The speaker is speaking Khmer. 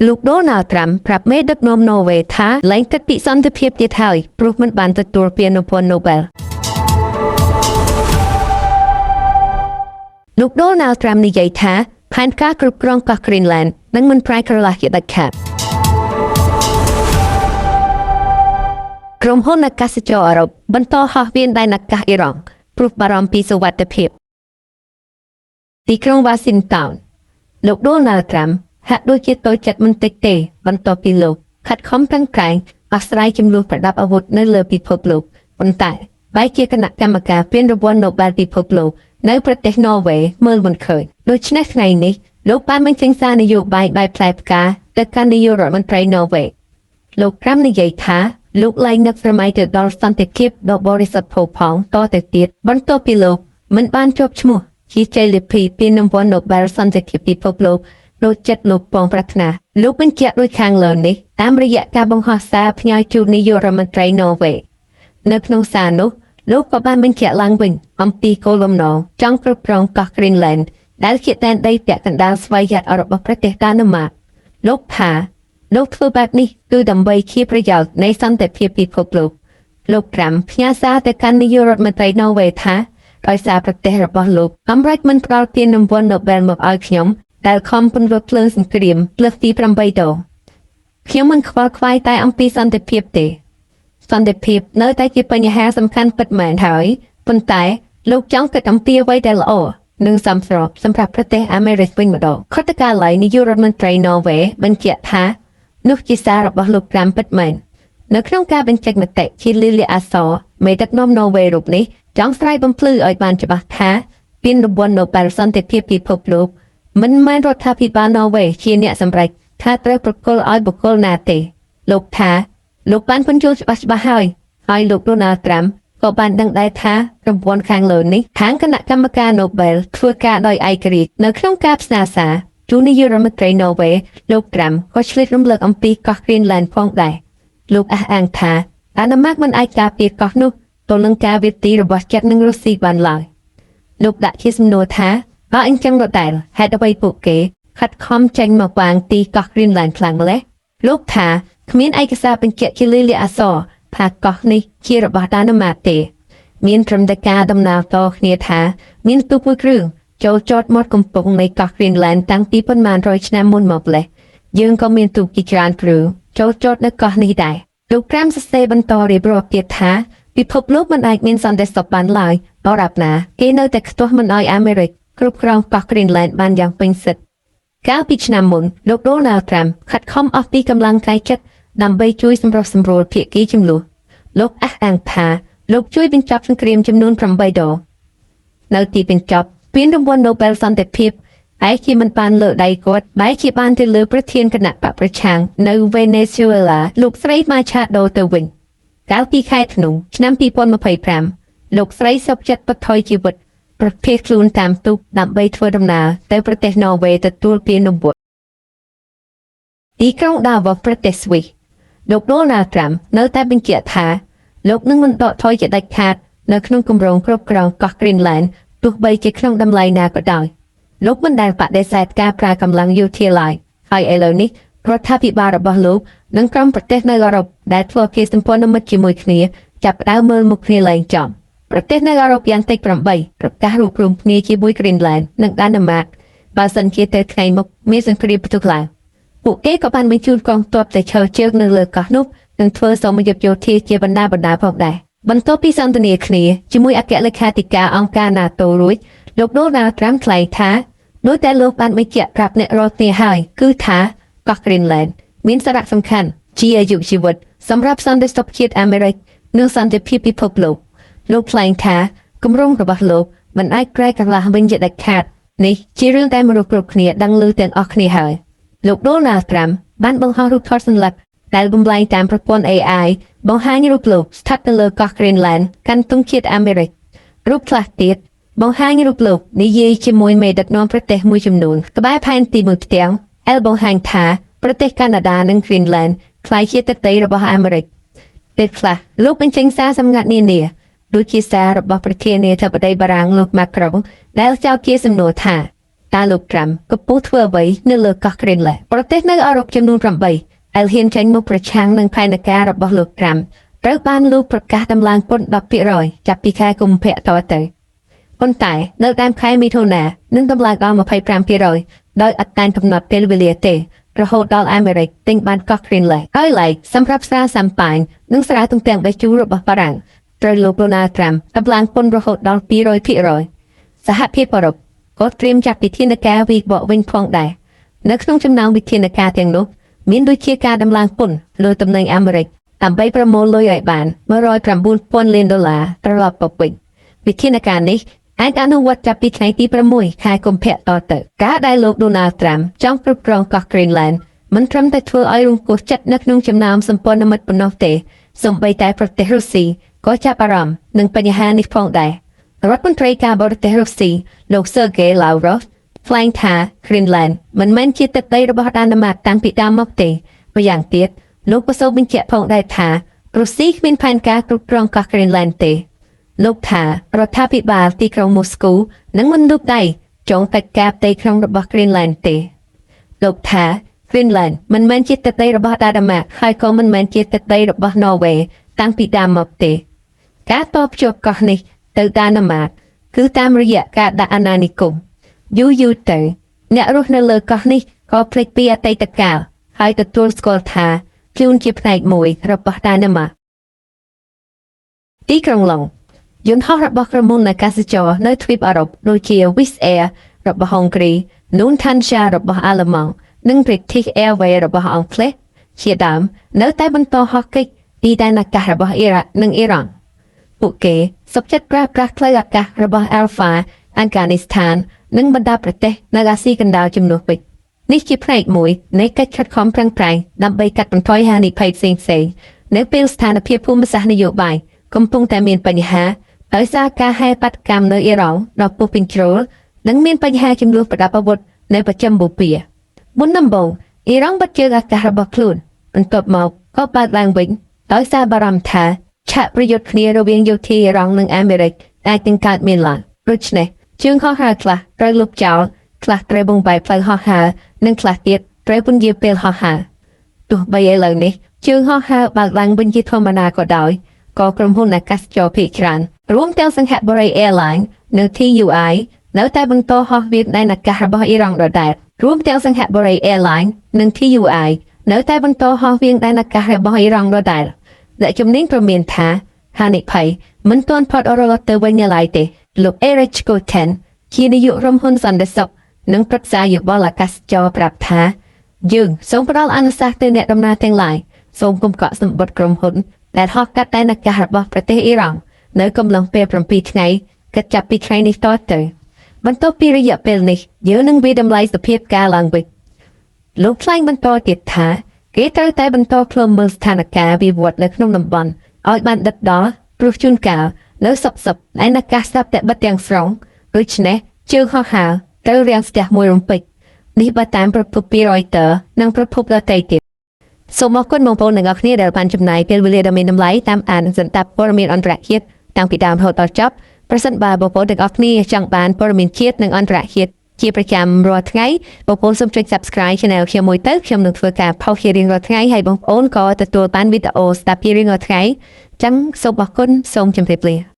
លោកដូណាល់ត្រាំប្រាប់មេដឹកនាំណូវេថាឡើងគិតពីសន្តិភាពទៀតហើយព្រោះមិនបានទទួលពានរង្វាន់ Nobel លោកដូណាល់ត្រាំនិយាយថាផែនការគ្រប់គ្រងកោះ Greenland នឹងមិនប្រែក្លាយជាដាច់ខាតក្រុមហ៊ុនអាកាសចរអឺរ៉ុបបន្តហោះវានដែនអាកាសអ៊ីរ៉ង់ព្រោះបារម្ភពីសុវត្ថិភាពទីក្រុង Washington លោកដូណាល់ត្រាំហាក់ដូចជាតូចចិត្តមិនតិចទេបន្ទាប់ពីលោកខិតខំប្រឹងប្រែងដោះស្រាយចំនួនប្រដាប់អាវុធនៅលើពិភពលោកប៉ុន្តែបែរជាគណៈកម្មការពានរង្វាន់ Nobel ពិភពលោកនៅប្រទេសណ័រវេមើលមិនឃើញដូច្នេះថ្ងៃនេះលោកបានបញ្ចេញសារនយោបាយបែបផ្លែផ្កាទៅកាន់នាយករដ្ឋមន្ត្រីណ័រវេលោកត្រាំនិយាយថាលោកឡើងនឹកស្រមៃទៅដល់សន្តិភាពដ៏បរិសុទ្ធផូរផង់តទៅទៀតបន្ទាប់ពីលោកមិនបានជាប់ឈ្មោះជាជ័យលាភីពានរង្វាន់ Nobel សន្តិភាពពិភពលោកដូចចិត្តលោកពងប្រាថ្នាលោកបញ្ជាក់ដូចខាងលើនេះតាមរយៈការបង្ហោះសារផ្ញើជូននាយករដ្ឋមន្ត្រីណ័រវេនៅក្នុងសារនោះលោកក៏បានបញ្ជាក់ឡើងវិញអំពីគោលបំណងចង់គ្រប់គ្រងកោះ Greenland ដែលជាដែនដីពាក់កណ្ដាលស្វ័យយ័តរបស់ប្រទេសដាណឺម៉ាកលោកថាលោកធ្វើបែបនេះគឺដើម្បីជាប្រយោជន៍នៃសន្តិភាពពិភពលោកត្រាំផ្ញើសារទៅកាន់នាយករដ្ឋមន្ត្រីណ័រវេថាដោយសារប្រទេសរបស់លោកអាមេរិកមិនផ្ដល់ពានរង្វាន់ Nobel មកឲ្យខ្ញុំដែលខំពន្លត់ភ្លើងសង្គ្រាមលើកទី8ដងខ្ញុំមិនខ្វល់ខ្វាយតែអំពីសន្តិភាពទេសន្តិភាពនៅតែជាបញ្ហាសំខាន់ពិតមែនហើយប៉ុន្តែលោកចង់គិតអំពីអ្វីដែលល្អនិងសមស្របសម្រាប់ប្រទេសអាមេរិកវិញម្ដងខុទ្ទកាល័យនាយករដ្ឋមន្ត្រីណ័រវេបញ្ជាក់ថានោះជាសាររបស់លោកត្រាំពិតមែននៅក្នុងការបញ្ចេញមតិជាលិលាអសរមេដឹកនាំណ័រវេរូបនេះចង់ស្រ័យបំភ្លឺឲ្យបានច្បាស់ថាពានរង្វាន់ Nobel សន្តិភាពពិភពលោកមិនមែនរដ្ឋាភិបាលណ័រវេជាអ្នកសម្រេចថាត្រូវប្រគល់ឲ្យបុគ្គលណាទេលោកថាលោកបានពន្យល់ច្បាស់ហើយលោកដូណាល់ត្រាំក៏បានដឹងដែរថារង្វាន់ខាងលើនេះខាងគណៈកម្មការ Nobel ធ្វើការដោយឯករាជ្យនៅក្នុងការផ្ញើសារជូននាយករដ្ឋមន្ត្រីណ័រវេលោកត្រាំក៏ឆ្លៀតរំលឹកអំពីកោះ Greenland ផងដែរលោកអះអាងថាដាណឺម៉ាកមិនអាចការពារកោះនោះទល់នឹងការវាយទីរបស់ចិននិងរុស្ស៊ីបានឡើយលោកដាក់ជាសំណួរថាបើអញ្ចឹងរតែលហេតុអ្វីពួកគេខិតខំចេញមកវ៉ាងទីកោះ Greenland ខ្លាំងម្ល៉េះលោកថាគ្មានឯកសារបញ្ជាក់ជាលិលាអសរថាកោះនេះជារបស់ដាណឺម៉ាកទេមានត្រឹមតែការដំណើរតគ្នាថាមានទូកមួយគ្រឿងចូលចតមាត់កំពង់នៃកោះ Greenland តាំងពីប៉ុន្មានរយឆ្នាំមុនមកម្ល៉េះយើងក៏មានទូកជាច្រើនគ្រឿងចូលចតនៅកោះនេះដែរលោកត្រាំសរសេរបន្តរៀបរាប់ទៀតថាពិភពលោកមិនអាចមានសន្តិសុខបានឡើយដរាបណាគេនៅតែខ្ទាស់មិនឲ្យអាមេរិកគ្រប់គ្រងកោះ Greenland បានយ៉ាងពេញសិទ្ធិកាលពីឆ្នាំមុនលោកដូណាល់ត្រាំខិតខំអស់ពីកម្លាំងកាយចិត្តដើម្បីជួយសម្រុះសម្រួលភាគីចំនួនលោកអះអាងថាលោកជួយបញ្ចប់សង្គ្រាមចំនួន8ដងនៅទីបញ្ចប់ពានរង្វាន់ Nobel សន្តិភាពឯជាមិនបានលើដៃគាត់បែរជាបានទៅលើប្រធានគណៈបកប្រឆាំងនៅវេណេស៊ុយអេឡាលោកស្រីម៉ាឆាដូទៅវិញកាលពីខែធ្នូឆ្នាំ2025លោកស្រីសុខចិត្តបថុយជីវិតប្រភេទខ្លួនតាមទូកដើម្បីធ្វើដំណើរទៅប្រទេសណ័រវេទទួលពានរង្វាន់ទីក្រុងដាវ៉ូសប្រទេសស្វីសលោកដូណាល់ត្រាំនៅតែបញ្ជាក់ថាលោកនឹងមិនដកថយជាដាច់ខាតនៅក្នុងគម្រោងគ្រប់គ្រងកោះ Greenland ទោះបីជាក្នុងតម្លៃណាក៏ដោយលោកមិនដែលបដិសេធការប្រើកម្លាំងយោធាឡើយហើយឥឡូវនេះរដ្ឋាភិបាលរបស់លោកនិងក្រុមប្រទេសនៅអឺរ៉ុបដែលធ្វើកិច្ចសម្ព័ន្ធមិត្តជាមួយគ្នាចាប់ផ្ដើមមើលមុខគ្នាឡើងចំប្រទេសនៅអឺរ៉ុបយ៉ាងតិច8ប្រកាសរួបរวมគ្នាជាមួយ Greenland និងដាណឺម៉ាកបើសិនជាទៅថ្ងៃមុខមានសង្គ្រាមផ្ទុះឡើងពួកគេក៏បានបញ្ជូនកងទ័ពទៅឈរជើងនៅលើកោះនោះនិងធ្វើសមយុទ្ធយោធាជាបណ្ដាផងដែរបន្ទាប់ពីសន្ទនាគ្នាជាមួយអគ្គលេខាធិការអង្គការ NATO រួចលោកដូណាល់ត្រាំថ្លែងថាដោយតែលោកបានបញ្ជាក់ប្រាប់អ្នករាល់គ្នាហើយគឺថាកោះ Greenland មានសារៈសំខាន់ជាអាយុជីវិតសម្រាប់សន្តិសុខជាតិអាមេរិកនិងសន្តិភាពពិភពលោកថ្លែងថាគម្រោងរបស់លោកមិនអាចប្រែកន្លះវិញជាដាច់ខាតនេះជារឿងដែលមនុស្សគ្រប់គ្នាដឹងឮទាំងអស់គ្នាហើយលោកដូណាល់ត្រាំបានបង្ហោះរូបថតសញ្ញាដែលបំលែងតាមប្រព័ន្ធ AI បង្ហាញរូបលោកស្ថិតនៅលើកោះ Greenland កាន់ទង់ជាតិអាមេរិករូបខ្លះទៀតបង្ហាញរូបលោកនិយាយជាមួយមេដឹកនាំប្រទេសមួយចំនួនក្បែរផែនទីមួយផ្ទាំងបង្ហាញថាប្រទេសកាណាដានិង Greenland ក្លាយជាទឹកដីរបស់អាមេរិកពេលខ្លះលោកបញ្ចេញសារសម្ងាត់នានាដូចជាសាររបស់ប្រធានាធិបតីបារាំងលោក Macron ដែលចោទជាសំណួរថា តាលោកត្រាំក៏ពុះធ្វើអ្វីនៅលើកោះ Greenland ប្រទេសនៅអឺរ៉ុបចំនួន8ដែលហ៊ានចេញមកប្រឆាំងនឹងផែនការរបស់លោកត្រាំត្រូវបានលោកប្រកាសដំឡើងពន្ធ 10% ចាប់ពីខែកុម្ភៈតទៅប៉ុន្តែនៅដើមខែមិថុនានឹងដំឡើងដល់ 25% ដោយអត់តែនកំណត់ពេលវេលាទេរហូតដល់អាមេរិកទិញបានកោះ Greenland ហើយឡែកសម្រាប់ស្រាសាំប៉ាញនិងស្រាទំពាំងបេះជូររបស់បារាំងត្រូវលោក Donald Trump ដំឡើងពន្ធរហូតដល់ 200% សហភាពអឺរ៉ុបក៏ត្រៀមចាត់វិធានការវិបកវិញផងដែរនៅក្នុងចំណោមវិធានការទាំងនោះមានដូចជាការដំឡើងពន្ធលើទំនិញអាមេរិកដើម្បីប្រមូលលុយឲ្យបាន $109,000 លានត្រឡប់មកវិញវិធានការនេះអាចអនុវត្តចាប់ពីថ្ងៃទី6ខែកុម្ភៈតទៅការដែលលោក Donald Trump ចង់គ្រប់គ្រងកោះ Greenland មិនត្រឹមតែធ្វើឲ្យរង្គោះចិត្តនៅក្នុងចំណោមសម្ព័ន្ធមិត្តប៉ុណ្ណោះទេសូម្បីតែប្រទេសរុស្ស៊ីក៏ចាប់អារម្មណ៍នឹងបញ្ហានេះផងដែររដ្ឋមន្ត្រីការបរទេសរុស្ស៊ីលោក Sergei Lavrov ថ្លែងថា Greenland មិនមែនជាទឹកដីរបស់ដាណឺម៉ាកតាំងពីដើមមកទេម្យ៉ាងទៀតលោកក៏សូមបញ្ជាក់ផងដែរថារុស្ស៊ីគ្មានផែនការគ្រប់គ្រងកោះ Greenland ទេលោកថារដ្ឋាភិបាលទីក្រុងម៉ូស្គូនឹងមិនលូកដៃចងតែការផ្ទៃក្នុងរបស់ Greenland ទេលោកថា Greenland មិនមែនជាទឹកដីរបស់ដាណឺម៉ាកហើយក៏មិនមែនជាទឹកដីរបស់ន័រវេសតាំងពីដើមមកទេការតភ្ជាប់កោះនេះទៅដាណឺម៉ាកគឺតាមរយៈការដាក់អាណានិគមយូរទៅអ្នករស់នៅលើកោះនេះក៏ភ្លេចពីអតីតកាលហើយទទួលស្គាល់ថាខ្លួនជាផ្នែកមួយរបស់ដាណឺម៉ាកទីក្រុងឡុងយន្តហោះរបស់ក្រុមហ៊ុនអាកាសចរណ៍នៅទ្វីបអឺរ៉ុបដូចជា Wizz Air របស់ហុងគ្រី Lufthansa របស់អាល្លឺម៉ង់និង British Airways របស់អង់គ្លេសជាដើមនៅតែបន្តហោះកិច្ចទីដែនអាកាសរបស់អ៊ីរ៉ាក់និងអ៊ីរ៉ង់ពួកគេសុខចិត្តប្រើប្រាស់ផ្លូវអាកាសរបស់ Alpha អាហ្វហ្គានីស្ថាននិងបណ្ដាប្រទេសនៅអាស៊ីកណ្ដាលជំនួសវិញនេះជាផ្នែកមួយនៃកិច្ចខិតខំប្រឹងប្រែងដើម្បីកាត់បន្ថយហានិភ័យផ្សេងៗនៅពេលស្ថានភាពភូមិសាស្ត្រនយោបាយកំពុងតែមានបញ្ហាដោយសារការហែបាតកម្មនៅអ៊ីរ៉ង់ដល់ពុះពេញជ្រុលនិងមានបញ្ហាចំនួនប្រដាប់អាវុធនៅប្រចាំបូព៌ាមុនដំបូងអ៊ីរ៉ង់បាត់ជើងអាកាសរបស់ខ្លួនបន្ទាប់មកក៏បើកឡើងវិញដោយសារបារម្ភថាឆាកប្រយុទ្ធគ្នារវាងយោធាអ៊ីរ៉ង់និងអាមេរិកអាចនឹងកើតមានឡើងដូច្នេះជើងហោះហើរខ្លះត្រូវលុបចោលខ្លះត្រូវបំបែកផ្លូវហោះហើរនិងខ្លះទៀតត្រូវពន្យាពេលហោះហើរទោះបីឥឡូវនេះជើងហោះហើរបើកឡើងវិញជាធម្មតាក៏ដោយក៏ក្រុមហ៊ុនអាកាសចរភាគច្រើនរួមទាំងសង្ហបុរី Airlines និង TUI នៅតែបន្តហោះវាមដែនអាកាសរបស់អ៊ីរ៉ង់ដដែលរួមទាំងសង្ហបុរី Airlines និង TUI នៅតែបន្តហោះវាមដែនអាកាសរបស់អ៊ីរ៉ង់ដដែលដែលជំនាញព្រមានថាហានិភ័យមិនទាន់ផុតរលត់ទៅវិញឡើយទេលោក Eric Schouten ជានាយកក្រុមហ៊ុនសន្តិសុខនិងប្រឹក្សាយោបល់អាកាសចរប្រាប់ថាយើងសូមផ្ដល់អនុសាសន៍ទៅអ្នកដំណើរទាំងឡាយសូមកុំកក់សម្បត្តិក្រុមហ៊ុនដែលហោះកាត់ដែនអាកាសរបស់ប្រទេសអ៊ីរ៉ង់នៅកំឡុងពេល7ថ្ងៃគិតចាប់ពីថ្ងៃនេះតទៅបន្ទាប់ពីរយៈពេលនេះយើងនឹងវាតម្លៃសភាពការឡើងវិញលោកថ្លែងបន្តទៀតថាគេត្រូវតែបន្តឃ្លាំមើលស្ថានភាពវិវត្តនៅក្នុងតំបន់ឲ្យបានដិតដល់ព្រោះជួនកាលនៅសពដែនអាកាសស្រាប់តែបិទទាំងស្រុងដូច្នេះជើងហោះហើរត្រូវរាំងស្ទះមួយរំពេចនេះបើតាមប្រភពពី Reuters និងប្រភពដទៃទៀតសូមអរគុណបងប្អូនទាំងអស់គ្នាដែលបានចំណាយពេលវេលាដ៏មានតម្លៃតាមអានសន្តាប់ព័ត៌មានអន្តរជាតិតាំងពីដើមរហូតដល់ចប់ប្រសិនបើបងប្អូនទាំងអស់គ្នាចង់បានព័ត៌មានជាតិនិងអន្តរជាតិជាប្រចាំរាល់ថ្ងៃបងប្អូនសូមចុច Subscribe Channel ខ្ញុំមួយទៅខ្ញុំនឹងធ្វើការផុសជារៀងរាល់ថ្ងៃហើយបងប្អូនក៏ទទួលបានវីដេអូស្ដាប់ជារៀងរាល់ថ្ងៃចឹងសូមអរគុណសូមជម្រាបលា